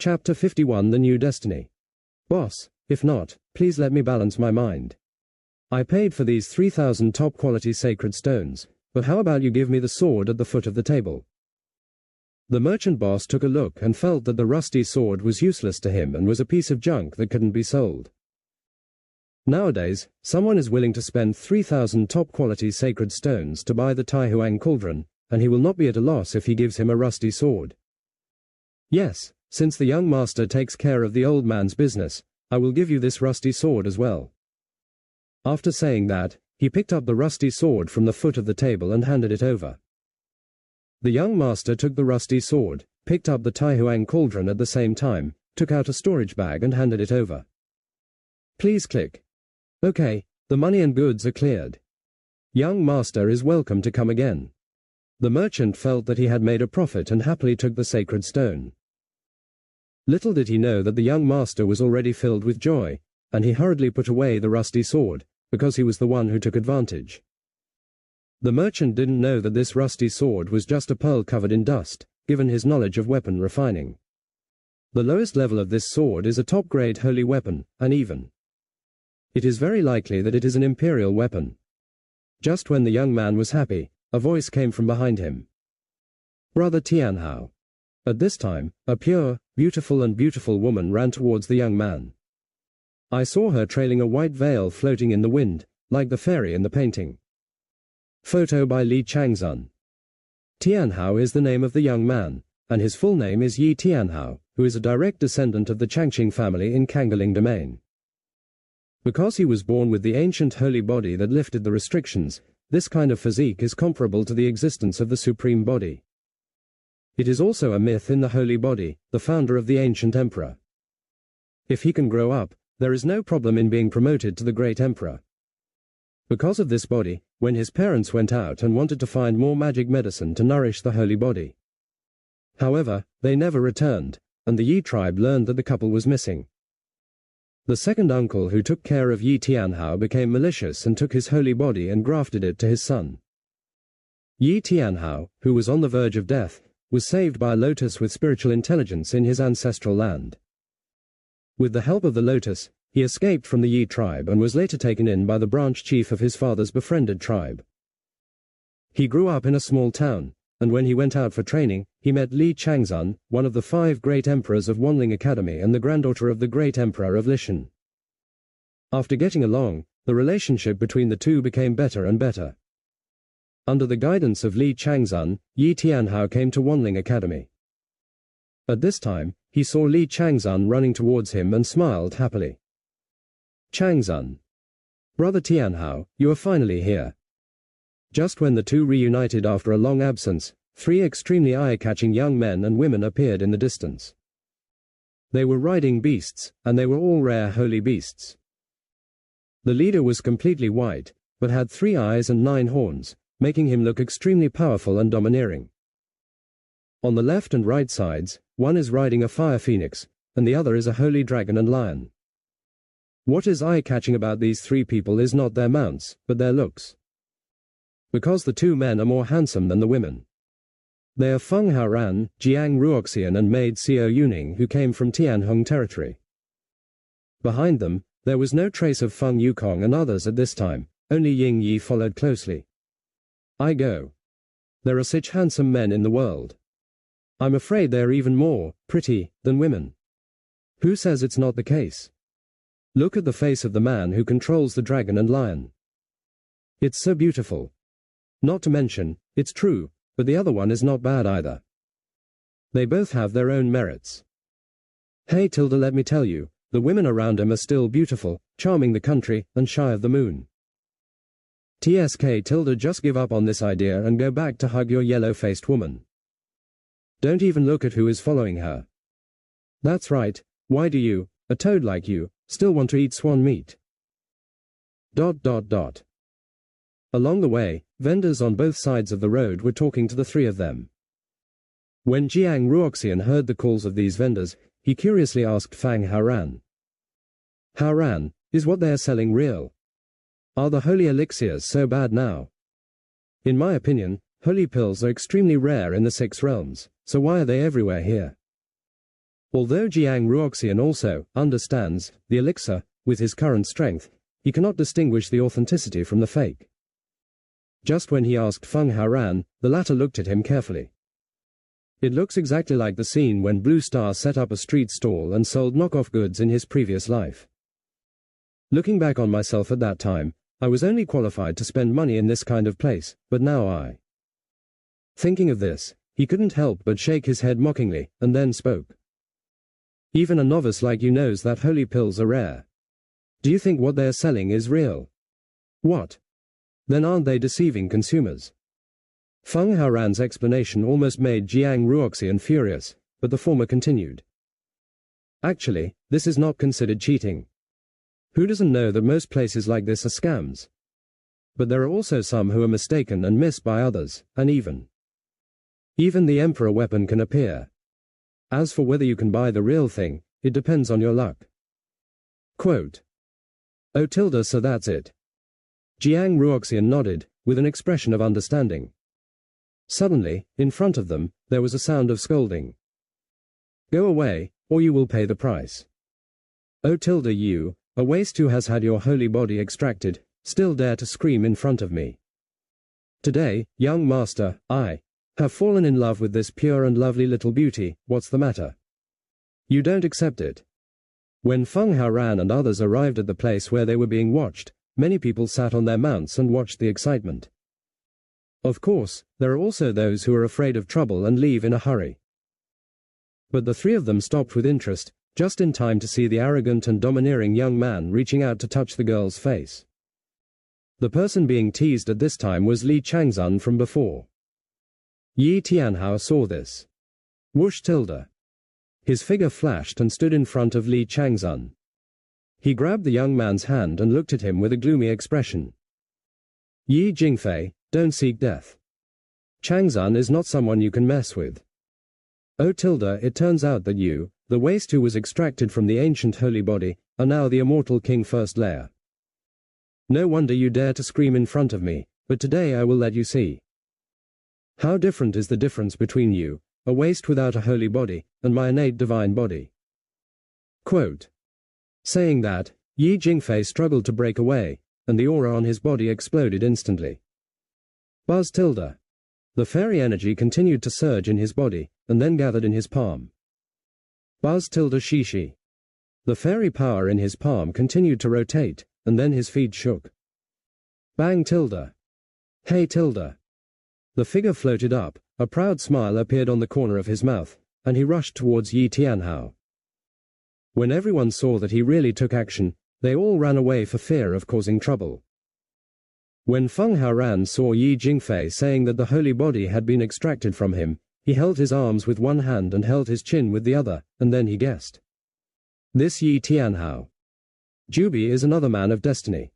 Chapter 51 The New Destiny. Boss, if not, please let me balance my mind. I paid for these 3,000 top-quality sacred stones, but how about you give me the sword at the foot of the table? The merchant boss took a look and felt that the rusty sword was useless to him and was a piece of junk that couldn't be sold. Nowadays, someone is willing to spend 3,000 top-quality sacred stones to buy the Tai Huang cauldron, and he will not be at a loss if he gives him a rusty sword. Yes, since the young master takes care of the old man's business, I will give you this rusty sword as well. After saying that, he picked up the rusty sword from the foot of the table and handed it over. The young master took the rusty sword, picked up the Tai Huang cauldron at the same time, took out a storage bag and handed it over. Please click. Okay, the money and goods are cleared. Young master is welcome to come again. The merchant felt that he had made a profit and happily took the sacred stone. Little did he know that the young master was already filled with joy, and he hurriedly put away the rusty sword, because he was the one who took advantage. The merchant didn't know that this rusty sword was just a pearl covered in dust, given his knowledge of weapon refining. The lowest level of this sword is a top-grade holy weapon, uneven. It is very likely that it is an imperial weapon. Just when the young man was happy, a voice came from behind him. Brother Tianhao. At this time, a pure, beautiful woman ran towards the young man. I saw her trailing a white veil floating in the wind, like the fairy in the painting. Photo by Li Changzun. Tianhao is the name of the young man, and his full name is Yi Tianhao, who is a direct descendant of the Changqing family in Kangaling domain. Because he was born with the ancient holy body that lifted the restrictions, this kind of physique is comparable to the existence of the supreme body. It is also a myth in the holy body, the founder of the ancient emperor. If he can grow up, there is no problem in being promoted to the great emperor. Because of this body, when his parents went out and wanted to find more magic medicine to nourish the holy body. However, they never returned, and the Yi tribe learned that the couple was missing. The second uncle who took care of Yi Tianhao became malicious and took his holy body and grafted it to his son. Yi Tianhao, who was on the verge of death, was saved by a lotus with spiritual intelligence in his ancestral land. With the help of the lotus, he escaped from the Yi tribe and was later taken in by the branch chief of his father's befriended tribe. He grew up in a small town, and when he went out for training, he met Li Changzun, one of the 5 great emperors of Wanling Academy and the granddaughter of the great emperor of Lishan. After getting along, the relationship between the two became better and better. Under the guidance of Li Changzun, Yi Tianhao came to Wanling Academy. At this time, he saw Li Changzun running towards him and smiled happily. Changzun. Brother Tianhao, you are finally here. Just when the two reunited after a long absence, 3 extremely eye-catching young men and women appeared in the distance. They were riding beasts, and they were all rare holy beasts. The leader was completely white, but had 3 eyes and 9 horns, making him look extremely powerful and domineering. On the left and right sides, one is riding a fire phoenix, and the other is a holy dragon and lion. What is eye-catching about these 3 people is not their mounts, but their looks. Because the 2 men are more handsome than the women. They are Feng Haoran, Jiang Ruoxian and maid Xiao Yuning who came from Tianhong territory. Behind them, there was no trace of Feng Yukong and others at this time, only Ying Yi followed closely. I go. There are such handsome men in the world. I'm afraid they are even more pretty than women. Who says it's not the case? Look at the face of the man who controls the dragon and lion. It's so beautiful. Not to mention, it's true, but the other one is not bad either. They both have their own merits. Hey Tilda, let me tell you, the women around him are still beautiful, charming the country, and shy of the moon. TSK Tilda, just give up on this idea and go back to hug your yellow-faced woman. Don't even look at who is following her. That's right, why do you, a toad like you, still want to eat swan meat? ... Along the way, vendors on both sides of the road were talking to the 3 of them. When Jiang Ruoxian heard the calls of these vendors, he curiously asked Fang Haoran. Haoran, is what they are selling real? Are the holy elixirs so bad now? In my opinion, holy pills are extremely rare in the 6 realms, so why are they everywhere here? Although Jiang Ruoxian also understands the elixir with his current strength, he cannot distinguish the authenticity from the fake. Just when he asked Feng Haoran, the latter looked at him carefully. It looks exactly like the scene when Blue Star set up a street stall and sold knockoff goods in his previous life. Looking back on myself at that time, I was only qualified to spend money in this kind of place, but now I. Thinking of this, he couldn't help but shake his head mockingly, and then spoke. Even a novice like you knows that holy pills are rare. Do you think what they're selling is real? What? Then aren't they deceiving consumers? Feng Haoran's explanation almost made Jiang Ruoxian furious, but the former continued. Actually, this is not considered cheating. Who doesn't know that most places like this are scams? But there are also some who are mistaken and missed by others, and even the emperor weapon can appear. As for whether you can buy the real thing, it depends on your luck. Quote. Oh tilde, so that's it. Jiang Ruoxian nodded, with an expression of understanding. Suddenly, in front of them, there was a sound of scolding. Go away, or you will pay the price. Oh tilde, you, a waste who has had your holy body extracted, still dare to scream in front of me. Today, young master, I have fallen in love with this pure and lovely little beauty. What's the matter? You don't accept it. When Feng Haoran and others arrived at the place where they were being watched, many people sat on their mounts and watched the excitement. Of course, there are also those who are afraid of trouble and leave in a hurry. But the three of them stopped with interest, just in time to see the arrogant and domineering young man reaching out to touch the girl's face. The person being teased at this time was Li Changzun from before. Yi Tianhao saw this. Whoosh tilde. His figure flashed and stood in front of Li Changzun. He grabbed the young man's hand and looked at him with a gloomy expression. Yi Jingfei, don't seek death. Changzun is not someone you can mess with. Oh tilde, it turns out that you, the waste who was extracted from the ancient holy body, are now the immortal king first layer. No wonder you dare to scream in front of me, but today I will let you see. How different is the difference between you, a waste without a holy body, and my innate divine body. Quote. Saying that, Yi Jingfei struggled to break away, and the aura on his body exploded instantly. Buzz tilde. The fairy energy continued to surge in his body, and then gathered in his palm. Buzz tilde shishi. The fairy power in his palm continued to rotate, and then his feet shook. Bang tilde. Hey tilde. The figure floated up, a proud smile appeared on the corner of his mouth, and he rushed towards Yi Tianhao. When everyone saw that he really took action, they all ran away for fear of causing trouble. When Feng Haoran saw Yi Jingfei saying that the holy body had been extracted from him, he held his arms with one hand and held his chin with the other, and then he guessed. This Yi Tianhao. Jubi is another man of destiny.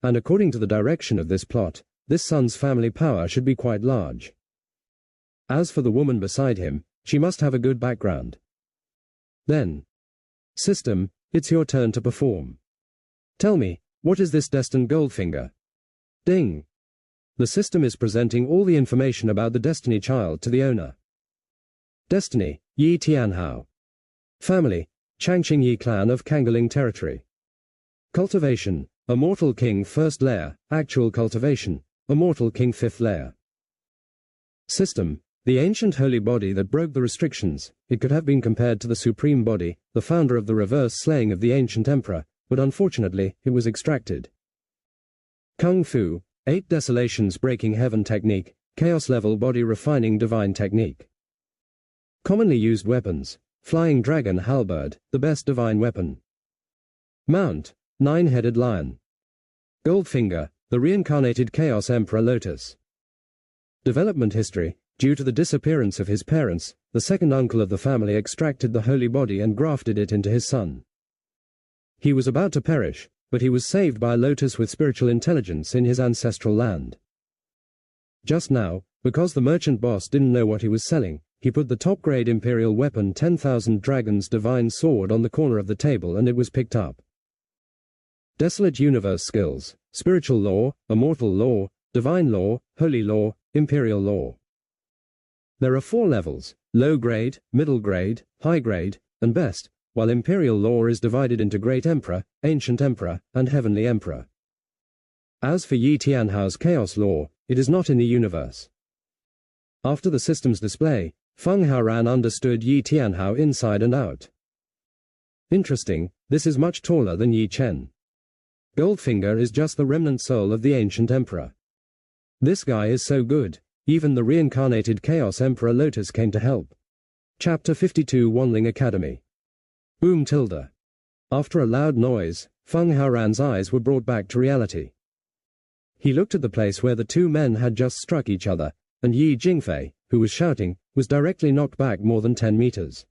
And according to the direction of this plot, this son's family power should be quite large. As for the woman beside him, she must have a good background. Then. System, it's your turn to perform. Tell me, what is this destined Goldfinger? Ding. The system is presenting all the information about the Destiny child to the owner. Destiny, Yi Tianhao. Family, Changqing Yi clan of Kangaling territory. Cultivation, Immortal King first layer, actual cultivation, Immortal King fifth layer. System, the ancient holy body that broke the restrictions. It could have been compared to the supreme body, the founder of the reverse slaying of the ancient emperor, but unfortunately, it was extracted. Kung Fu, 8 desolations breaking heaven technique, chaos level body refining divine technique. Commonly used weapons, flying dragon halberd, the best divine weapon. Mount, 9-headed lion. Goldfinger, the reincarnated chaos emperor lotus. Development history. Due to the disappearance of his parents, the second uncle of the family extracted the holy body and grafted it into his son. He was about to perish, but he was saved by a lotus with spiritual intelligence in his ancestral land. Just now, because the merchant boss didn't know what he was selling, he put the top-grade imperial weapon 10,000 Dragons divine sword on the corner of the table and it was picked up. Desolate universe skills, spiritual law, immortal law, divine law, holy law, imperial law. There are 4 levels. low grade, middle grade, high grade, and best, while imperial law is divided into Great Emperor, Ancient Emperor, and Heavenly Emperor. As for Yi Tianhao's chaos law, it is not in the universe. After the system's display, Feng Haoran understood Yi Tianhao inside and out. Interesting, this is much taller than Yi Chen. Goldfinger is just the remnant soul of the ancient emperor. This guy is so good, even the reincarnated Chaos Emperor Lotus came to help. Chapter 52 Wanling Academy. Tilde. After a loud noise, Feng Haoran's eyes were brought back to reality. He looked at the place where the two men had just struck each other, and Yi Jingfei, who was shouting, was directly knocked back more than 10 meters.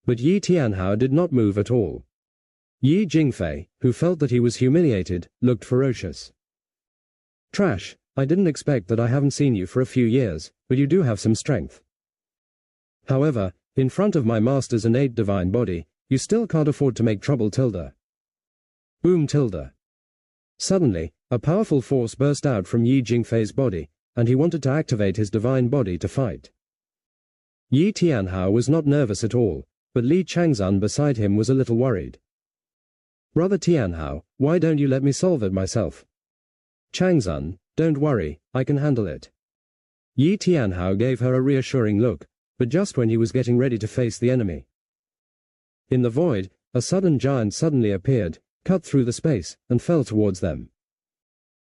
But Yi Tianhao did not move at all. Yi Jingfei, who felt that he was humiliated, looked ferocious. Trash, I didn't expect that. I haven't seen you for a few years, but you do have some strength. However, in front of my master's innate divine body, you still can't afford to make trouble. Tilde. Tilde. Suddenly, a powerful force burst out from Yi Jingfei's body, and he wanted to activate his divine body to fight. Yi Tianhao was not nervous at all, but Li Changzun beside him was a little worried. Brother Tianhao, why don't you let me solve it myself? Changzun, don't worry, I can handle it. Yi Tianhao gave her a reassuring look, but just when he was getting ready to face the enemy. In the void, a sudden giant suddenly appeared, cut through the space, and fell towards them.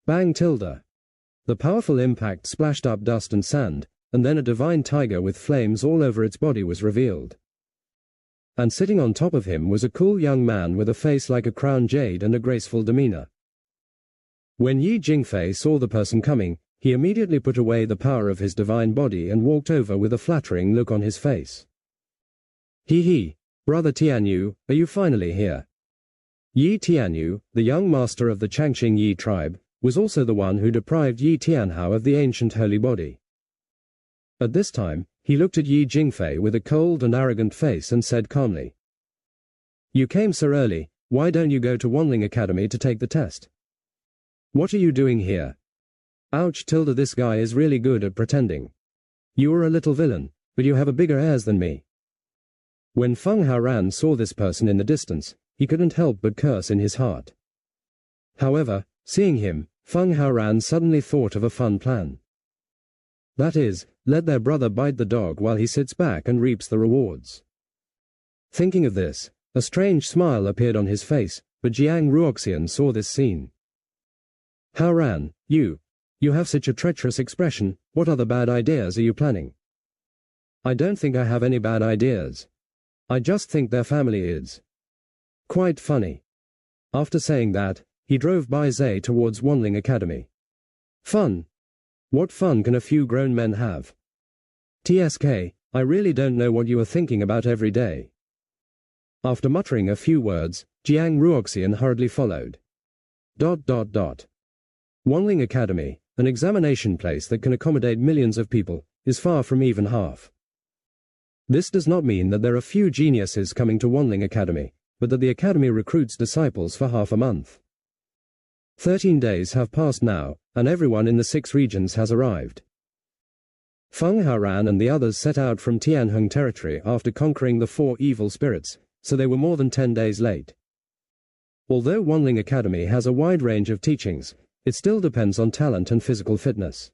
Bang. Tilde. The powerful impact splashed up dust and sand, and then a divine tiger with flames all over its body was revealed. And sitting on top of him was a cool young man with a face like a crown jade and a graceful demeanor. When Yi Jingfei saw the person coming, he immediately put away the power of his divine body and walked over with a flattering look on his face. He, Brother Tianyu, are you finally here? Yi Tianyu, the young master of the Changqing Yi tribe, was also the one who deprived Yi Tianhao of the ancient holy body. At this time, he looked at Yi Jingfei with a cold and arrogant face and said calmly, You came so early, why don't you go to Wanling Academy to take the test? What are you doing here? Ouch. Tilde. This guy is really good at pretending. You are a little villain, but you have a bigger airs than me. When Feng Haoran saw this person in the distance, he couldn't help but curse in his heart. However, seeing him, Feng Haoran suddenly thought of a fun plan. That is, let their brother bite the dog while he sits back and reaps the rewards. Thinking of this, a strange smile appeared on his face, but Jiang Ruoxian saw this scene. Haoran, you have such a treacherous expression. What other bad ideas are you planning? I don't think I have any bad ideas. I just think their family is quite funny. After saying that, he drove by Zhe towards Wanling Academy. Fun? What fun can a few grown men have? TSK, I really don't know what you are thinking about every day. After muttering a few words, Jiang Ruoxian hurriedly followed. Wanling Academy, an examination place that can accommodate millions of people, is far from even half. This does not mean that there are few geniuses coming to Wanling Academy, but that the academy recruits disciples for half a month. 13 days have passed now, and everyone in the 6 regions has arrived. Feng Haoran and the others set out from Tianheng territory after conquering the 4 evil spirits, so they were more than 10 days late. Although Wanling Academy has a wide range of teachings, it still depends on talent and physical fitness.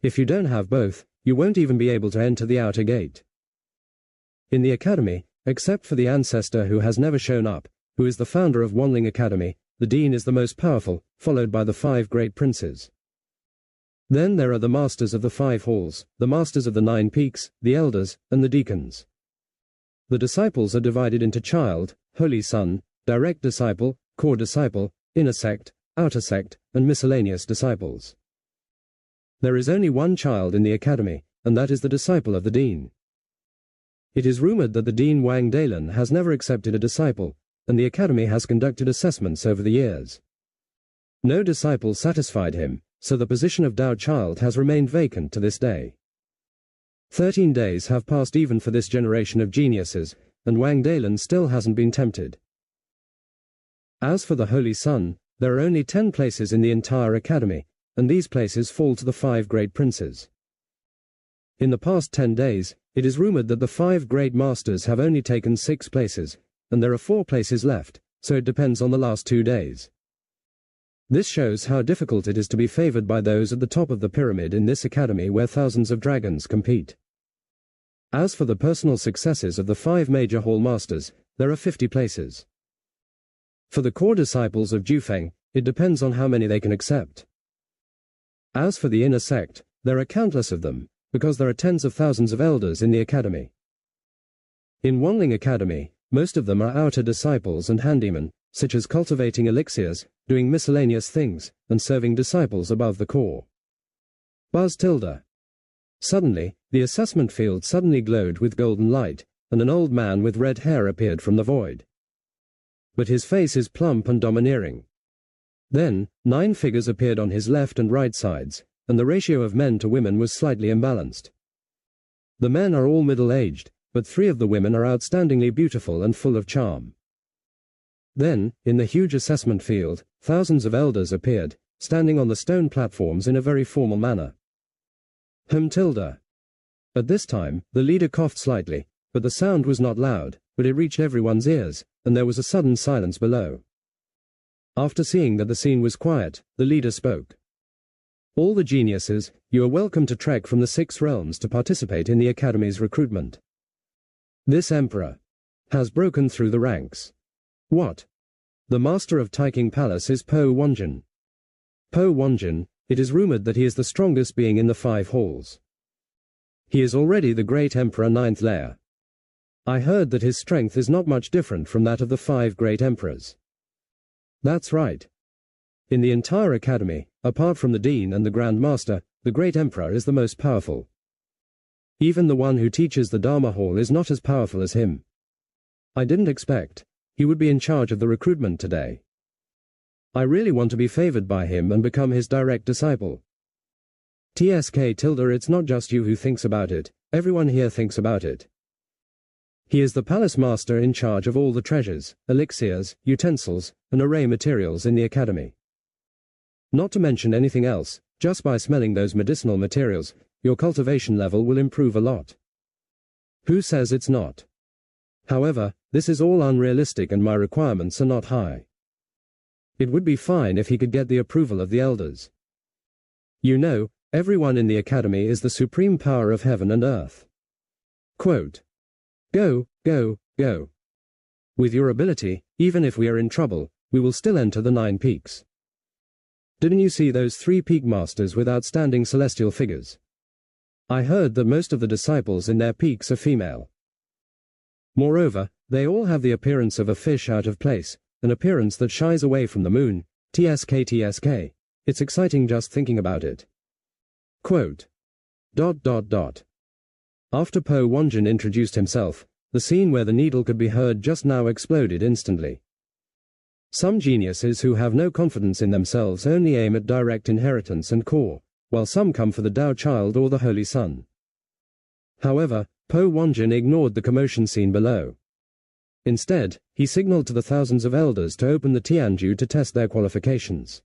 If you don't have both, you won't even be able to enter the outer gate. In the academy, except for the ancestor who has never shown up, who is the founder of Wanling Academy, the dean is the most powerful, followed by the 5 great princes. Then there are the masters of the 5 halls, the masters of the 9 peaks, the elders, and the deacons. The disciples are divided into child, holy son, direct disciple, core disciple, inner sect, outer sect, and miscellaneous disciples. There is only one child in the academy, and that is the disciple of the dean. It is rumored that the dean Wang Dalin has never accepted a disciple, and the academy has conducted assessments over the years. No disciple satisfied him, so the position of Dao Child has remained vacant to this day. 13 days have passed even for this generation of geniuses, and Wang Dalin still hasn't been tempted. As for the Holy Son, there are only 10 places in the entire academy, and these places fall to the 5 great princes. In the past 10 days, it is rumored that the 5 great masters have only taken 6 places, and there are 4 places left, so it depends on the last 2 days. This shows how difficult it is to be favored by those at the top of the pyramid in this academy where thousands of dragons compete. As for the personal successes of the 5 major hall masters, there are 50 places. For the core disciples of Jufeng, it depends on how many they can accept. As for the inner sect, there are countless of them, because there are tens of thousands of elders in the academy. In Wanling Academy, most of them are outer disciples and handymen, such as cultivating elixirs, doing miscellaneous things, and serving disciples above the core. Buzz tilde. Suddenly, the assessment field suddenly glowed with golden light, and an old man with red hair appeared from the void. But his face is plump and domineering. Then, 9 figures appeared on his left and right sides, and the ratio of men to women was slightly imbalanced. The men are all middle-aged, but 3 of the women are outstandingly beautiful and full of charm. Then, in the huge assessment field, thousands of elders appeared, standing on the stone platforms in a very formal manner. Tilde. At this time, the leader coughed slightly, but the sound was not loud, but it reached everyone's ears, and there was a sudden silence below. After seeing that the scene was quiet, the leader spoke. All the geniuses, you are welcome to trek from the 6 realms to participate in the Academy's recruitment. This emperor has broken through the ranks. What? The master of Taiking Palace is Po Wanjin. Po Wanjin, it is rumored that he is the strongest being in the 5 halls. He is already the great emperor 9th layer. I heard that his strength is not much different from that of the 5 great emperors. That's right. In the entire academy, apart from the dean and the grand master, the great emperor is the most powerful. Even the one who teaches the Dharma hall is not as powerful as him. I didn't expect he would be in charge of the recruitment today. I really want to be favored by him and become his direct disciple. TSK tilde, it's not just you who thinks about it, everyone here thinks about it. He is the palace master in charge of all the treasures, elixirs, utensils, and array materials in the academy. Not to mention anything else, just by smelling those medicinal materials, your cultivation level will improve a lot. Who says it's not? However, this is all unrealistic and my requirements are not high. It would be fine if he could get the approval of the elders. You know, everyone in the academy is the supreme power of heaven and earth. Quote. Go, go, go. With your ability, even if we are in trouble, we will still enter the 9 peaks. Didn't you see those 3 peak masters with outstanding celestial figures? I heard that most of the disciples in their peaks are female. Moreover, they all have the appearance of a fish out of place, an appearance that shies away from the moon. TSK. It's exciting just thinking about it. Quote. ... After Po Wanjin introduced himself, the scene where the needle could be heard just now exploded instantly. Some geniuses who have no confidence in themselves only aim at direct inheritance and core, while some come for the Tao Child or the Holy Son. However, Po Wanjin ignored the commotion scene below. Instead, he signaled to the thousands of elders to open the Tianju to test their qualifications.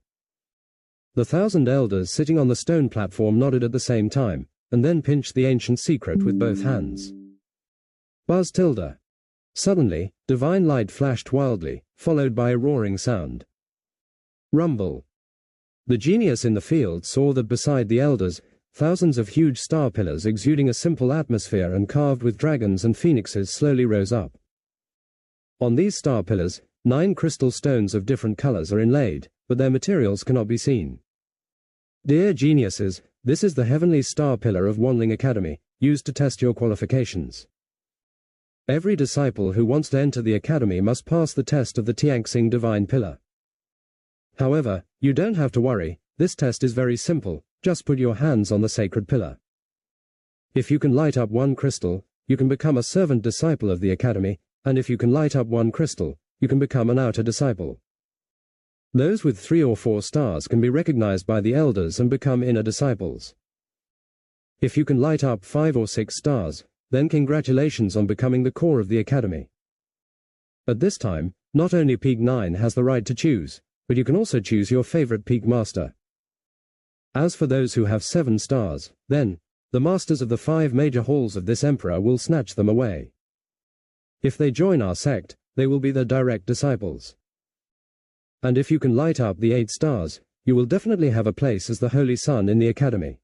The 1,000 elders sitting on the stone platform nodded at the same time, and then pinched the ancient secret with both hands. Buzz tilde. Suddenly, divine light flashed wildly, followed by a roaring sound. Rumble. The genius in the field saw that beside the elders, thousands of huge star pillars exuding a simple atmosphere and carved with dragons and phoenixes slowly rose up. On these star pillars, 9 crystal stones of different colors are inlaid, but their materials cannot be seen. Dear geniuses, this is the heavenly star pillar of Wanling Academy, used to test your qualifications. Every disciple who wants to enter the academy must pass the test of the Tianxing divine pillar. However, you don't have to worry, this test is very simple, just put your hands on the sacred pillar. If you can light up 1 crystal, you can become a servant disciple of the academy, and if you can light up 1 crystal, you can become an outer disciple. Those with 3 or 4 stars can be recognized by the elders and become inner disciples. If you can light up 5 or 6 stars, then congratulations on becoming the core of the academy. At this time, not only Peak 9 has the right to choose, but you can also choose your favorite peak master. As for those who have 7 stars, then, the masters of the 5 major halls of this emperor will snatch them away. If they join our sect, they will be their direct disciples. And if you can light up the 8 stars, you will definitely have a place as the Holy Son in the Academy.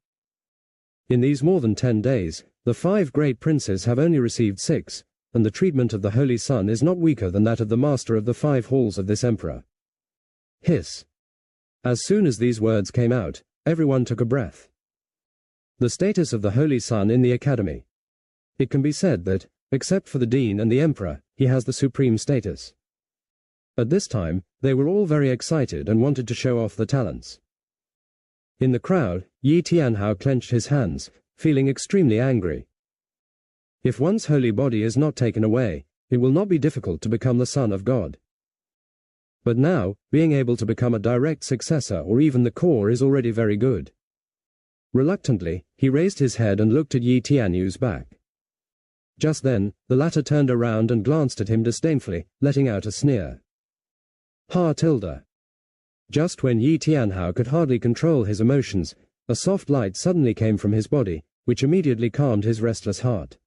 In these more than 10 days, the 5 great princes have only received 6, and the treatment of the Holy Son is not weaker than that of the master of the 5 halls of this emperor. Hiss. As soon as these words came out, everyone took a breath. The status of the Holy Son in the Academy. It can be said that, except for the Dean and the Emperor, he has the supreme status. At this time, they were all very excited and wanted to show off the talents. In the crowd, Yi Tianhao clenched his hands, feeling extremely angry. If one's holy body is not taken away, it will not be difficult to become the Son of God. But now, being able to become a direct successor or even the core is already very good. Reluctantly, he raised his head and looked at Yi Tianyu's back. Just then, the latter turned around and glanced at him disdainfully, letting out a sneer. Ha tilde. Just when Yi Tianhao could hardly control his emotions, a soft light suddenly came from his body, which immediately calmed his restless heart.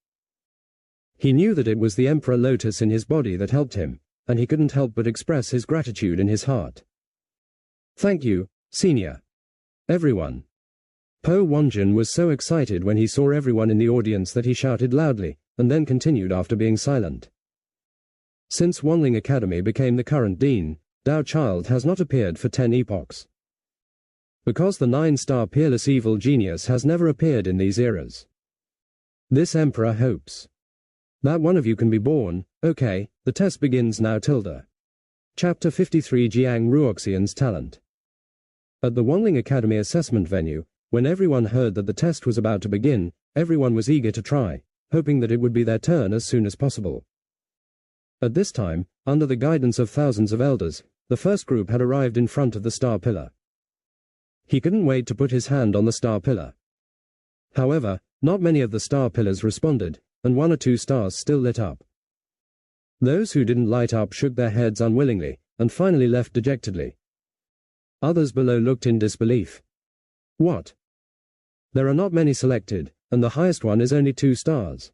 He knew that it was the Emperor Lotus in his body that helped him, and he couldn't help but express his gratitude in his heart. Thank you, Senior. Everyone. Po Wanjun was so excited when he saw everyone in the audience that he shouted loudly, and then continued after being silent. Since Wanling Academy became the current dean, Dao Child has not appeared for 10 epochs. Because the 9-star peerless evil genius has never appeared in these eras. This emperor hopes that one of you can be born. Okay, the test begins now tilde. Chapter 53 Jiang Ruoxian's Talent. At the Wanling Academy assessment venue, when everyone heard that the test was about to begin, everyone was eager to try, hoping that it would be their turn as soon as possible. At this time, under the guidance of thousands of elders, the first group had arrived in front of the star pillar. He couldn't wait to put his hand on the star pillar. However, not many of the star pillars responded, and 1 or 2 stars still lit up. Those who didn't light up shook their heads unwillingly, and finally left dejectedly. Others below looked in disbelief. What? There are not many selected, and the highest one is only 2 stars.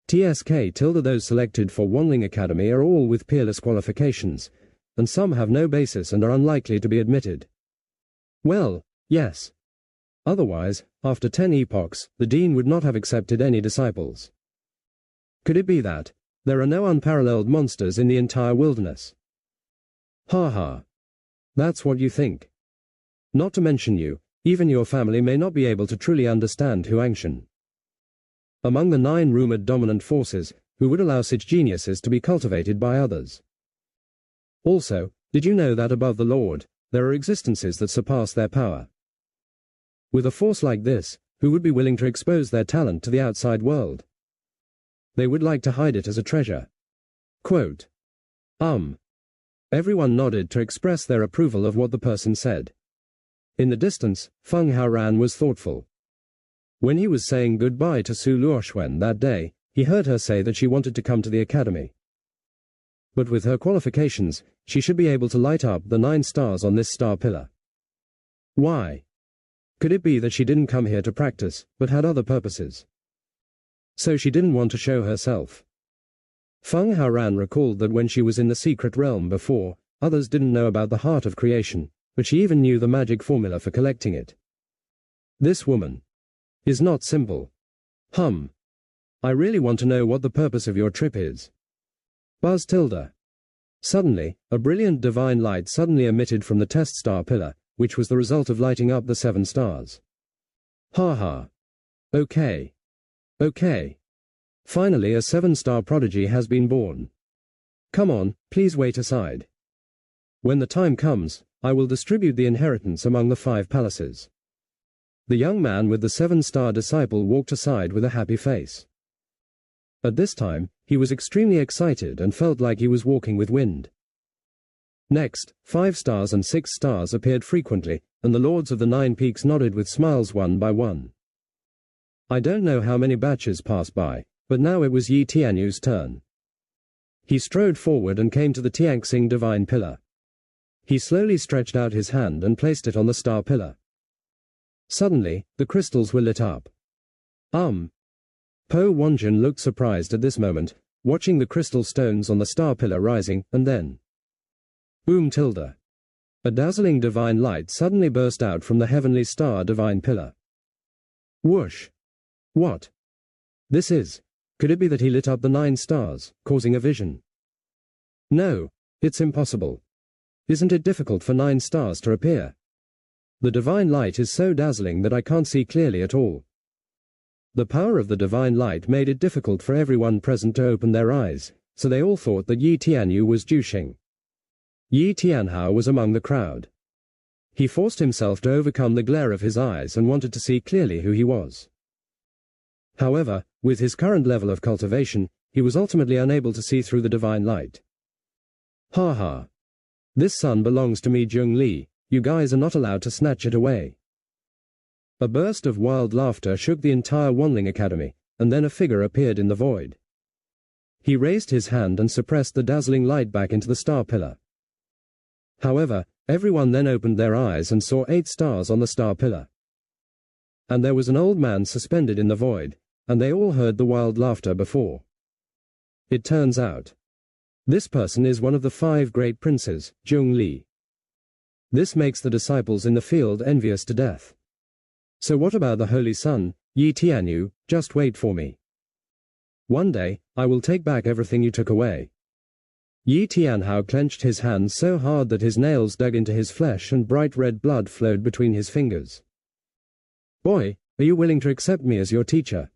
TSK tilde those selected for Wanling Academy are all with peerless qualifications, and some have no basis and are unlikely to be admitted. Well, yes. Otherwise, after 10 epochs, the dean would not have accepted any disciples. Could it be that there are no unparalleled monsters in the entire wilderness? Ha ha. That's what you think. Not to mention you, even your family may not be able to truly understand Huangshan. Among the 9 rumored dominant forces, who would allow such geniuses to be cultivated by others? Also, did you know that above the Lord, there are existences that surpass their power? With a force like this, who would be willing to expose their talent to the outside world? They would like to hide it as a treasure. Quote. Everyone nodded to express their approval of what the person said. In the distance, Feng Haoran was thoughtful. When he was saying goodbye to Su Luoxuan that day, he heard her say that she wanted to come to the academy. But with her qualifications, she should be able to light up the 9 stars on this star pillar. Why? Could it be that she didn't come here to practice, but had other purposes? So she didn't want to show herself. Feng Haoran recalled that when she was in the secret realm before, others didn't know about the heart of creation, but she even knew the magic formula for collecting it. This woman is not simple. I really want to know what the purpose of your trip is. Buzz tilde. Suddenly, a brilliant divine light suddenly emitted from the test star pillar, which was the result of lighting up the 7 stars. Ha ha. Okay. Finally a 7-star prodigy has been born. Come on, please wait aside. When the time comes, I will distribute the inheritance among the 5 palaces. The young man with the 7-star disciple walked aside with a happy face. At this time, he was extremely excited and felt like he was walking with wind. Next, 5 stars and 6 stars appeared frequently, and the lords of the 9 peaks nodded with smiles one by one. I don't know how many batches passed by, but now it was Yi Tianyu's turn. He strode forward and came to the Tianxing divine pillar. He slowly stretched out his hand and placed it on the star pillar. Suddenly, the crystals were lit up. Po Wanjun looked surprised at this moment, watching the crystal stones on the star pillar rising, and then boom tilde. A dazzling divine light suddenly burst out from the heavenly star divine pillar. Whoosh! What? This is. Could it be that he lit up the 9 stars, causing a vision? No, it's impossible. Isn't it difficult for 9 stars to appear? The divine light is so dazzling that I can't see clearly at all. The power of the divine light made it difficult for everyone present to open their eyes, so they all thought that Yi Tianyu was jushing. Yi Tianhao was among the crowd. He forced himself to overcome the glare of his eyes and wanted to see clearly who he was. However, with his current level of cultivation, he was ultimately unable to see through the divine light. Ha ha. This sun belongs to me, Jung Li. You guys are not allowed to snatch it away. A burst of wild laughter shook the entire Wanling Academy, and then a figure appeared in the void. He raised his hand and suppressed the dazzling light back into the star pillar. However, everyone then opened their eyes and saw 8 stars on the star pillar. And there was an old man suspended in the void, and they all heard the wild laughter before. It turns out, this person is one of the 5 great princes, Jung Li. This makes the disciples in the field envious to death. So what about the Holy Son, Yi Tianyu? Just wait for me. One day, I will take back everything you took away. Yi Tianhao clenched his hands so hard that his nails dug into his flesh and bright red blood flowed between his fingers. Boy, are you willing to accept me as your teacher?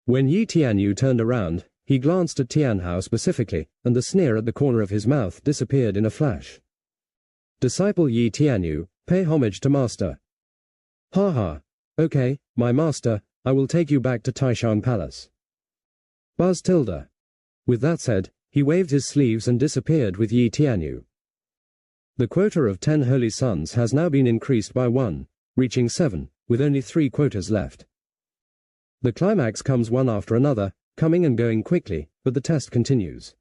When Yi Tianyu turned around, he glanced at Tianhao specifically, and the sneer at the corner of his mouth disappeared in a flash. Disciple Yi Tianyu, pay homage to master. Ha ha. Okay, my master, I will take you back to Taishan Palace. Buzz tilde. With that said, he waved his sleeves and disappeared with Yi Tianyu. The quota of 10 holy sons has now been increased by 1, reaching 7, with only 3 quotas left. The climax comes one after another, coming and going quickly, but the test continues.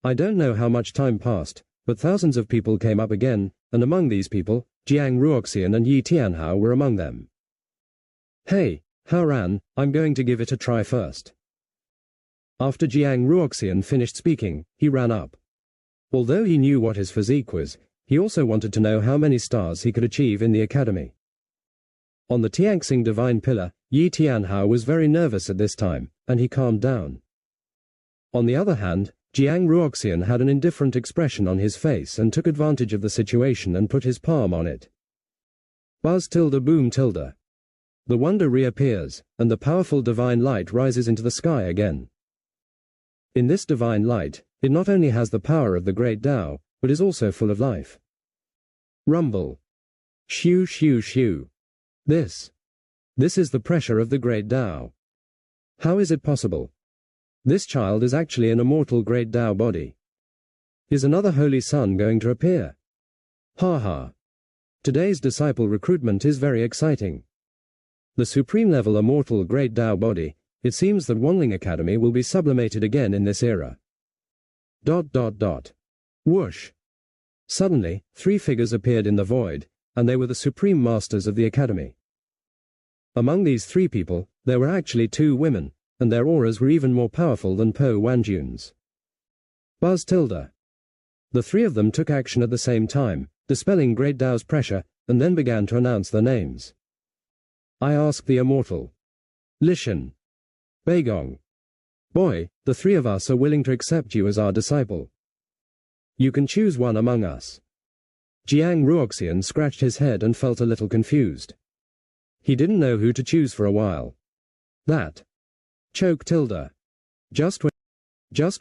I don't know how much time passed, but thousands of people came up again, and among these people, Jiang Ruoxian and Yi Tianhao were among them. Hey, Haoran, I'm going to give it a try first. After Jiang Ruoxian finished speaking, he ran up. Although he knew what his physique was, he also wanted to know how many stars he could achieve in the academy. On the Tianxing divine pillar, Yi Tianhao was very nervous at this time, and he calmed down. On the other hand, Jiang Ruoxian had an indifferent expression on his face and took advantage of the situation and put his palm on it. Buzz tilde boom tilde. The wonder reappears, and the powerful divine light rises into the sky again. In this divine light, it not only has the power of the great Tao, but is also full of life. Rumble. Shoo shoo shoo. This is the pressure of the great Tao. How is it possible? This child is actually an immortal great Tao body. Is another holy son going to appear? Ha ha. Today's disciple recruitment is very exciting. The supreme level immortal great Tao body, it seems that Wanling Academy will be sublimated again in this era. ... Whoosh. Suddenly, 3 figures appeared in the void, and they were the supreme masters of the academy. Among these 3 people, there were actually 2 women, and their auras were even more powerful than Po Wanjun's. Buzz tilde. The 3 of them took action at the same time, dispelling Great Tao's pressure, and then began to announce their names. I ask the immortal. Lishan. Beigong. Boy, the 3 of us are willing to accept you as our disciple. You can choose one among us. Jiang Ruoxian scratched his head and felt a little confused. He didn't know who to choose for a while. That. Choke tilde. Just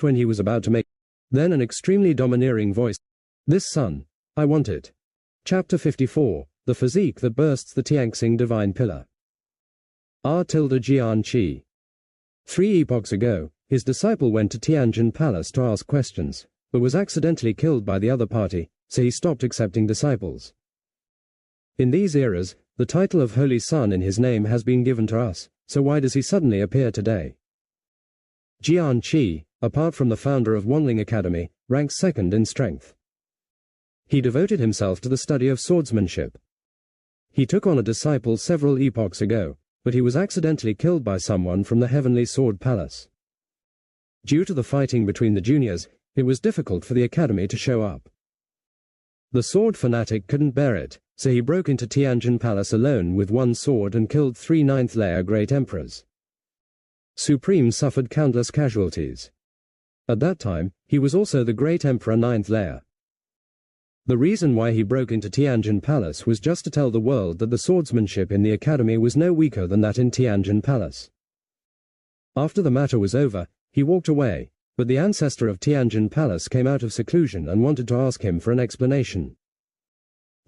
when he was about to make. Then an extremely domineering voice. This son. I want it. Chapter 54, The Physique That Bursts the Tianxing Divine Pillar. R. Jian Qi. 3 epochs ago, his disciple went to Tianjin Palace to ask questions, but was accidentally killed by the other party, so he stopped accepting disciples. In these eras, the title of Holy Son in his name has been given to us, so why does he suddenly appear today? Jian Qi, apart from the founder of Wanling Academy, ranks 2nd in strength. He devoted himself to the study of swordsmanship. He took on a disciple several epochs ago, but he was accidentally killed by someone from the Heavenly Sword Palace. Due to the fighting between the juniors, it was difficult for the academy to show up. The sword fanatic couldn't bear it, so he broke into Tianjin Palace alone with one sword and killed 3 ninth-layer great emperors. Supreme suffered countless casualties. At that time, he was also the great emperor 9th layer. The reason why he broke into Tianjin Palace was just to tell the world that the swordsmanship in the academy was no weaker than that in Tianjin Palace. After the matter was over, he walked away, but the ancestor of Tianjin Palace came out of seclusion and wanted to ask him for an explanation.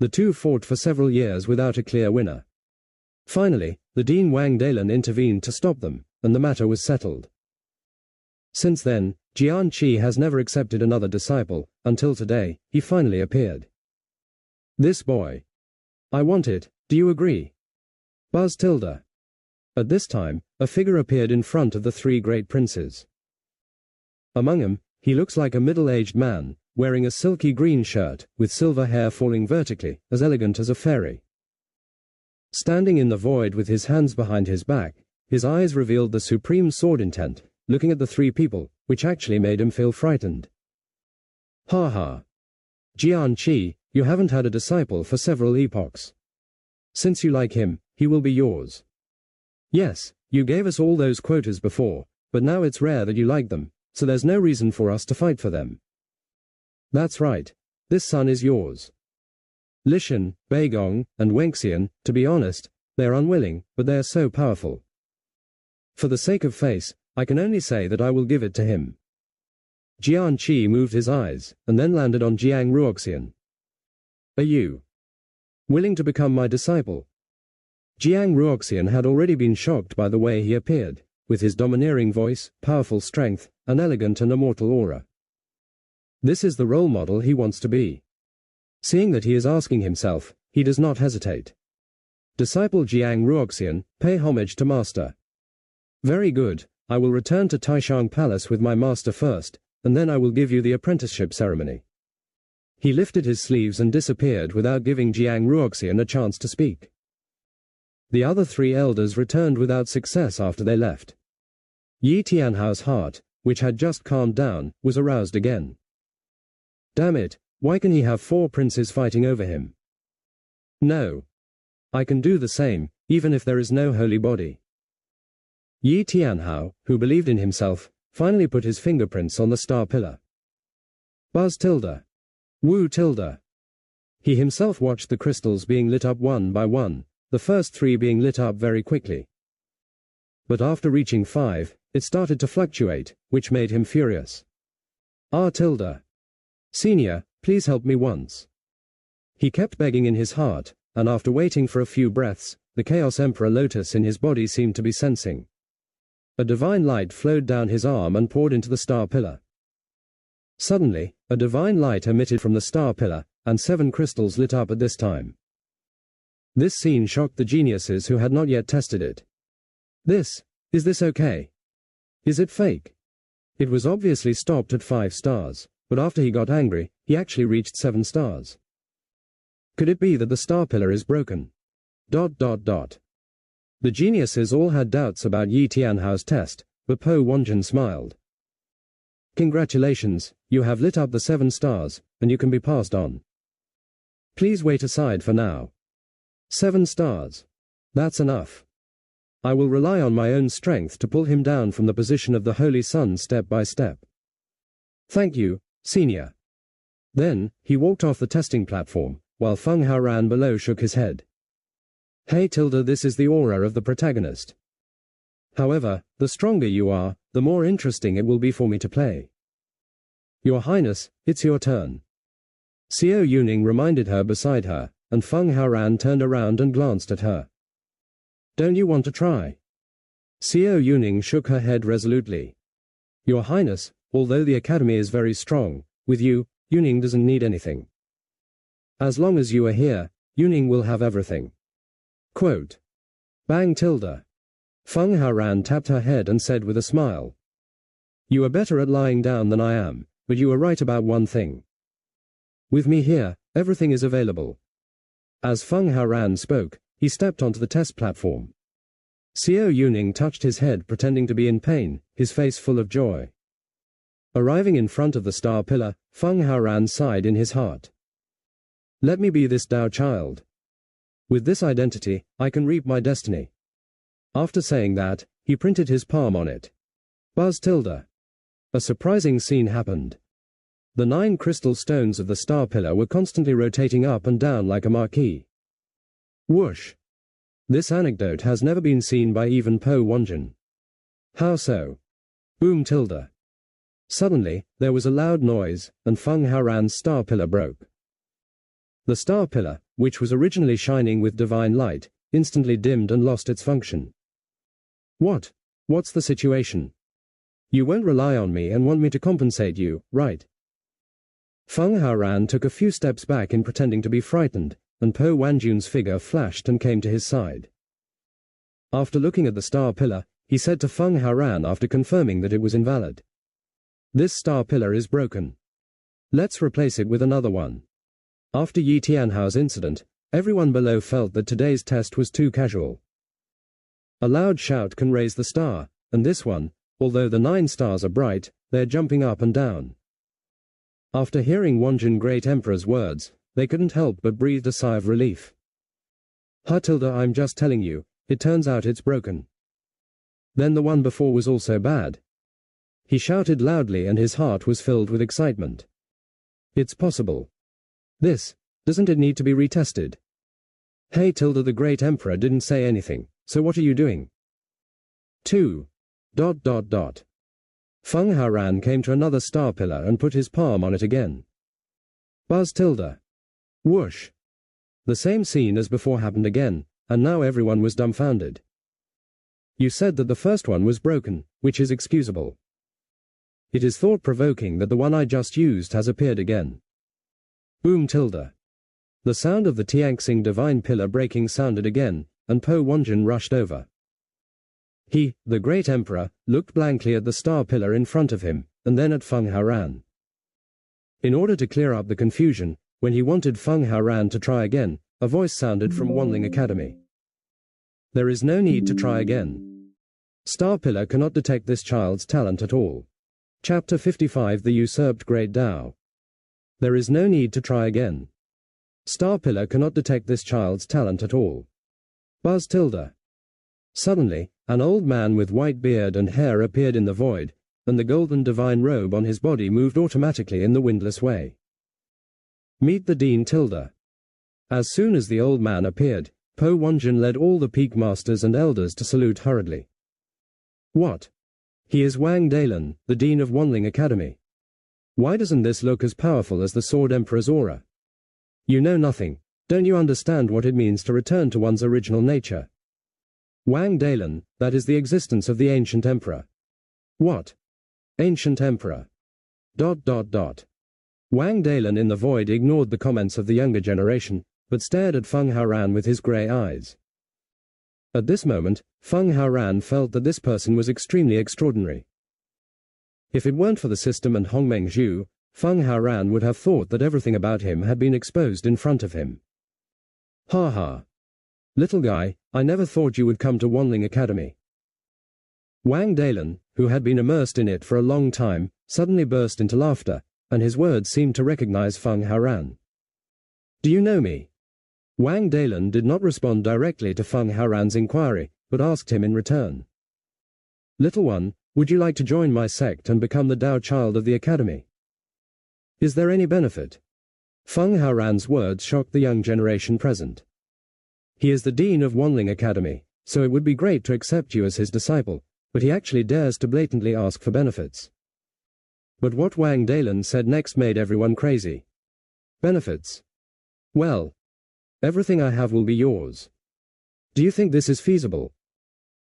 The two fought for several years without a clear winner. Finally, the Dean Wang Dalan intervened to stop them, and the matter was settled. Since then, Jian Qi has never accepted another disciple, until today, he finally appeared. This boy. I want it, do you agree? Buzz tilde. At this time, a figure appeared in front of the 3 great princes. Among them, he looks like a middle-aged man, wearing a silky green shirt, with silver hair falling vertically, as elegant as a fairy. Standing in the void with his hands behind his back, his eyes revealed the supreme sword intent, looking at the 3 people, which actually made him feel frightened. Ha ha. Jian Qi, you haven't had a disciple for several epochs. Since you like him, he will be yours. Yes, you gave us all those quotas before, but now it's rare that you like them, so there's no reason for us to fight for them. That's right. This son is yours. Lishan, Beigong, and Wenxian, to be honest, they're unwilling, but they're so powerful. For the sake of face, I can only say that I will give it to him. Jian Qi moved his eyes, and then landed on Jiang Ruoxian. Are you willing to become my disciple? Jiang Ruoxian had already been shocked by the way he appeared, with his domineering voice, powerful strength, and elegant and immortal aura. This is the role model he wants to be. Seeing that he is asking himself, he does not hesitate. Disciple Jiang Ruoxian, pay homage to master. Very good, I will return to Taishang Palace with my master first, and then I will give you the apprenticeship ceremony. He lifted his sleeves and disappeared without giving Jiang Ruoxian a chance to speak. The other 3 elders returned without success after they left. Yi Tianhao's heart, which had just calmed down, was aroused again. Damn it, why can he have 4 princes fighting over him? No. I can do the same, even if there is no holy body. Yi Tianhao, who believed in himself, finally put his fingerprints on the star pillar. Buzz tilde. Wu tilde. He himself watched the crystals being lit up one by one, the first 3 being lit up very quickly. But after reaching 5, it started to fluctuate, which made him furious. R tilde. Senior, please help me once. He kept begging in his heart, and after waiting for a few breaths, the Chaos Emperor Lotus in his body seemed to be sensing. A divine light flowed down his arm and poured into the star pillar. Suddenly, a divine light emitted from the star pillar, and 7 crystals lit up at this time. This scene shocked the geniuses who had not yet tested it. Is this okay? Is it fake? It was obviously stopped at 5 stars, but after he got angry, he actually reached 7 stars. Could it be that the star pillar is broken? ... The geniuses all had doubts about Yi Tianhao's test, but Po Wanjun smiled. Congratulations, you have lit up the 7 stars, and you can be passed on. Please wait aside for now. 7 stars. That's enough. I will rely on my own strength to pull him down from the position of the Holy Sun step by step. Thank you, Senior. Then, he walked off the testing platform, while Feng Haoran below shook his head. Hey tilde, this is the aura of the protagonist. However, the stronger you are, the more interesting it will be for me to play. Your Highness, it's your turn. Xiao Yuning reminded her beside her, and Feng Haoran turned around and glanced at her. Don't you want to try? Xiao Yuning shook her head resolutely. Your Highness, although the academy is very strong, with you, Yuning doesn't need anything. As long as you are here, Yuning will have everything. Quote. Bang tilde. Feng Haoran tapped her head and said with a smile. You are better at lying down than I am, but you are right about one thing. With me here, everything is available. As Feng Haoran spoke, he stepped onto the test platform. Xiao Yuning touched his head, pretending to be in pain, his face full of joy. Arriving in front of the star pillar, Feng Haoran sighed in his heart. Let me be this Tao child. With this identity, I can reap my destiny. After saying that, he printed his palm on it. Buzz tilde. A surprising scene happened. The 9 crystal stones of the star pillar were constantly rotating up and down like a marquee. Whoosh. This anecdote has never been seen by even Po Wanjin. How so? Boom tilde. Suddenly, there was a loud noise, and Feng Haoran's star pillar broke. The star pillar, which was originally shining with divine light, instantly dimmed and lost its function. What? What's the situation? You won't rely on me and want me to compensate you, right? Feng Haoran took a few steps back in pretending to be frightened, and Po Wanjun's figure flashed and came to his side. After looking at the star pillar, he said to Feng Haoran after confirming that it was invalid. This star pillar is broken. Let's replace it with another one. After Yi Tianhao's incident, everyone below felt that today's test was too casual. A loud shout can raise the star, and this one, although the 9 stars are bright, they're jumping up and down. After hearing Wanjun Great Emperor's words, they couldn't help but breathe a sigh of relief. I'm just telling you, it turns out it's broken. Then the one before was also bad. He shouted loudly and his heart was filled with excitement. It's possible. Doesn't it need to be retested? Hey the Great Emperor didn't say anything, so what are you doing? 2. Feng Haoran came to another star pillar and put his palm on it again. Buzz tilde. Whoosh. The same scene as before happened again, and now everyone was dumbfounded. You said that the first one was broken, which is excusable. It is thought-provoking that the one I just used has appeared again. Boom tilde. The sound of the Tianxing divine pillar breaking sounded again, and Po Wanjun rushed over. He, the Great Emperor, looked blankly at the star pillar in front of him, and then at Feng Haoran. In order to clear up the confusion, when he wanted Feng Haoran to try again, a voice sounded from Wanling Academy. There is no need to try again. Star pillar cannot detect this child's talent at all. Chapter 55 The Usurped Great Tao. There is no need to try again. Star pillar cannot detect this child's talent at all. Buzz tilde. Suddenly, an old man with white beard and hair appeared in the void, and the golden divine robe on his body moved automatically in the windless way. Meet the Dean tilde. As soon as the old man appeared, Po Wanjun led all the peak masters and elders to salute hurriedly. What? He is Wang Dalin, the Dean of Wanling Academy. Why doesn't this look as powerful as the Sword Emperor's aura? You know nothing. Don't you understand what it means to return to one's original nature? Wang Dalin, that is the existence of the ancient emperor. What? Ancient emperor. ... Wang Dalin in the void ignored the comments of the younger generation, but stared at Feng Haoran with his grey eyes. At this moment, Feng Haoran felt that this person was extremely extraordinary. If it weren't for the system and Hongmeng Zhu, Feng Haoran would have thought that everything about him had been exposed in front of him. Ha ha. Little guy, I never thought you would come to Wanling Academy. Wang Dalin, who had been immersed in it for a long time, suddenly burst into laughter, and his words seemed to recognize Feng Haoran. Do you know me? Wang Dalin did not respond directly to Feng Haoran's inquiry, but asked him in return. Little one, would you like to join my sect and become the Tao child of the academy? Is there any benefit? Feng Haoran's words shocked the young generation present. He is the Dean of Wanling Academy, so it would be great to accept you as his disciple, but he actually dares to blatantly ask for benefits. But what Wang Dalin said next made everyone crazy. Benefits? Well, everything I have will be yours. Do you think this is feasible?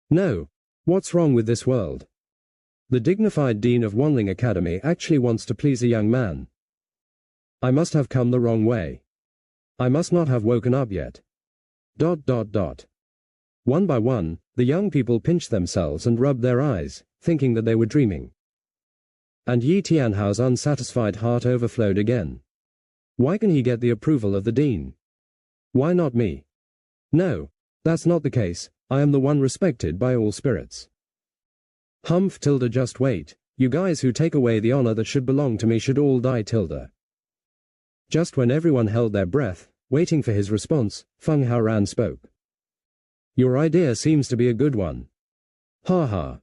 No. What's wrong with this world? The dignified Dean of Wanling Academy actually wants to please a young man. I must have come the wrong way. I must not have woken up yet. ... One by one, the young people pinched themselves and rubbed their eyes, thinking that they were dreaming. And Yi Tianhao's unsatisfied heart overflowed again. Why can he get the approval of the Dean? Why not me? No, that's not the case, I am the one respected by all spirits. Humph tilde just wait, you guys who take away the honor that should belong to me should all die tilde. Just when everyone held their breath, waiting for his response, Feng Haoran spoke. Your idea seems to be a good one. Ha ha.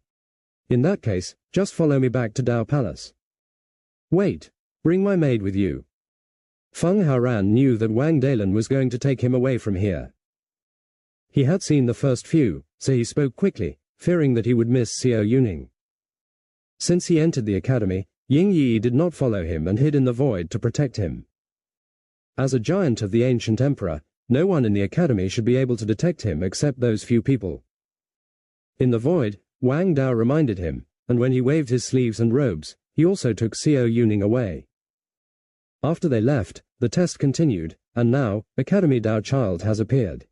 In that case, just follow me back to Dao Palace. Wait, bring my maid with you. Feng Haoran knew that Wang Dalin was going to take him away from here. He had seen the first few, so he spoke quickly, fearing that he would miss Xiao Yuning. Since he entered the academy, Ying Yi did not follow him and hid in the void to protect him. As a giant of the ancient emperor, no one in the academy should be able to detect him except those few people. In the void, Wang Dao reminded him, and when he waved his sleeves and robes, he also took Xiao Yuning away. After they left, the test continued, and now, Academy Dao Child has appeared.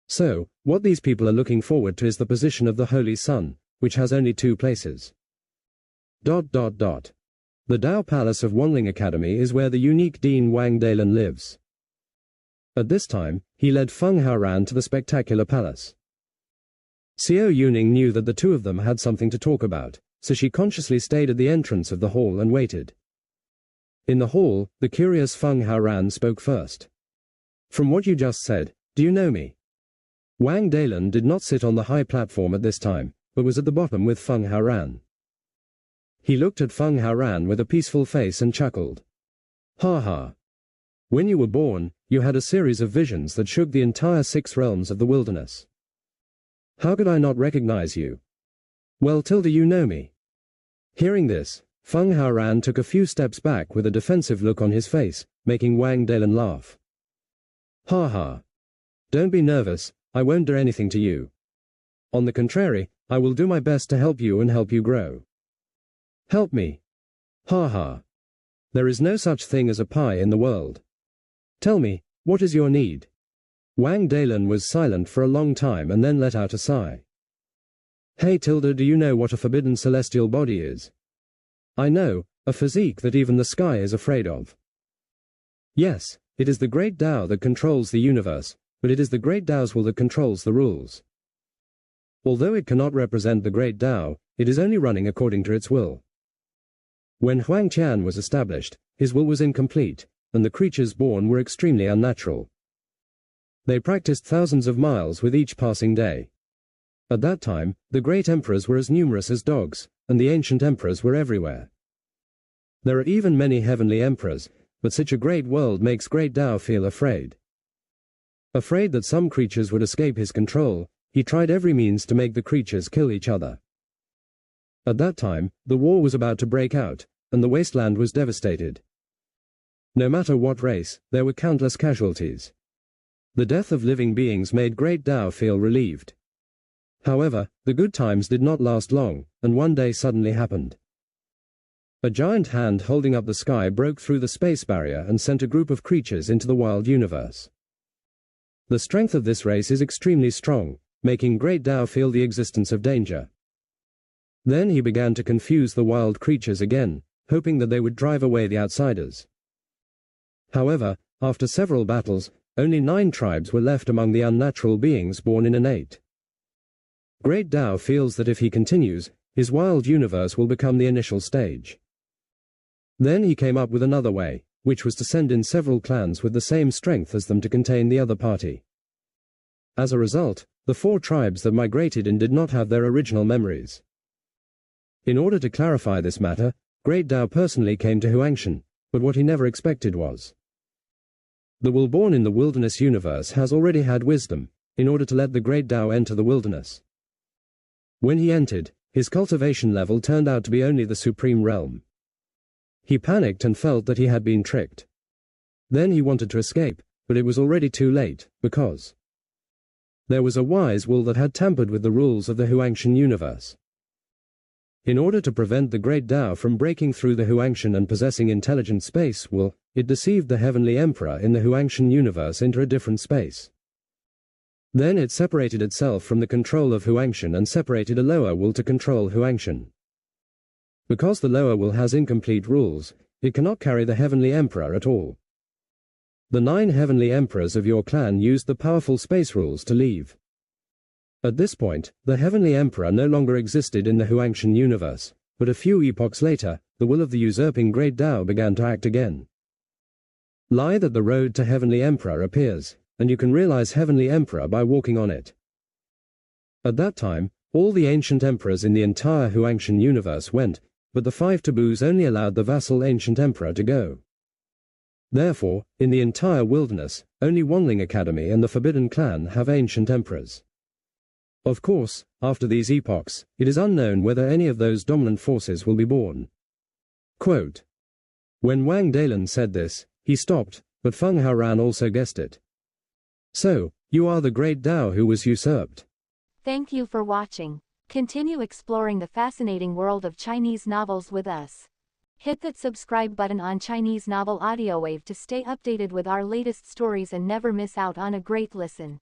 So, what these people are looking forward to is the position of the Holy Sun, which has only 2 places. The Dao Palace of Wanling Academy is where the unique Dean Wang Dalin lives. At this time, he led Feng Haoran to the spectacular palace. Xiao Yuning knew that the two of them had something to talk about, so she consciously stayed at the entrance of the hall and waited. In the hall, the curious Feng Haoran spoke first. From what you just said, do you know me? Wang Dalin did not sit on the high platform at this time, but was at the bottom with Feng Haoran. He looked at Feng Haoran with a peaceful face and chuckled. Ha ha. When you were born, you had a series of visions that shook the entire 6 realms of the wilderness. How could I not recognize you? Well, tilde, you know me. Hearing this, Feng Haoran took a few steps back with a defensive look on his face, making Wang Dalin laugh. Ha ha. Don't be nervous, I won't do anything to you. On the contrary, I will do my best to help you and help you grow. Help me. Ha ha. There is no such thing as a pie in the world. Tell me, what is your need? Wang Dalin was silent for a long time and then let out a sigh. Hey tilde, do you know what a forbidden celestial body is? I know, a physique that even the sky is afraid of. Yes, it is the great Tao that controls the universe, but it is the great Tao's will that controls the rules. Although it cannot represent the great Tao, it is only running according to its will. When Huangqian was established, his will was incomplete, and the creatures born were extremely unnatural. They practiced thousands of miles with each passing day. At that time, the great emperors were as numerous as dogs, and the ancient emperors were everywhere. There are even many heavenly emperors, but such a great world makes great Tao feel afraid. Afraid that some creatures would escape his control, he tried every means to make the creatures kill each other. At that time, the war was about to break out, and the wasteland was devastated. No matter what race, there were countless casualties. The death of living beings made great Tao feel relieved. However, the good times did not last long, and one day suddenly happened. A giant hand holding up the sky broke through the space barrier and sent a group of creatures into the wild universe. The strength of this race is extremely strong, making great Tao feel the existence of danger. Then he began to confuse the wild creatures again, hoping that they would drive away the outsiders. However, after several battles, only 9 tribes were left among the unnatural beings born in an 8. Great Tao feels that if he continues, his wild universe will become the initial stage. Then he came up with another way, which was to send in several clans with the same strength as them to contain the other party. As a result, the 4 tribes that migrated in did not have their original memories. In order to clarify this matter, Great Tao personally came to Huangshan, but what he never expected was the will born in the wilderness universe has already had wisdom, in order to let the Great Tao enter the wilderness. When he entered, his cultivation level turned out to be only the supreme realm. He panicked and felt that he had been tricked. Then he wanted to escape, but it was already too late, because there was a wise will that had tampered with the rules of the Huangshan universe. In order to prevent the Great Tao from breaking through the Huangshan and possessing intelligent space will, it deceived the Heavenly Emperor in the Huangshan universe into a different space. Then it separated itself from the control of Huangshan and separated a lower will to control Huangshan. Because the lower will has incomplete rules, it cannot carry the Heavenly Emperor at all. The 9 Heavenly Emperors of your clan used the powerful space rules to leave. At this point, the Heavenly Emperor no longer existed in the Huangshan universe, but a few epochs later, the will of the usurping Great Tao began to act again. Lie that the road to Heavenly Emperor appears, and you can realize Heavenly Emperor by walking on it. At that time, all the ancient emperors in the entire Huangshan universe went, but the 5 taboos only allowed the vassal ancient emperor to go. Therefore, in the entire wilderness, only Wanling Academy and the Forbidden Clan have ancient emperors. Of course, after these epochs, it is unknown whether any of those dominant forces will be born. Quote. When Wang Dalin said this, he stopped, but Feng Haoran also guessed it. So, you are the great Tao who was usurped. Thank you for watching. Continue exploring the fascinating world of Chinese novels with us. Hit that subscribe button on Chinese Novel Audiowave to stay updated with our latest stories and never miss out on a great listen.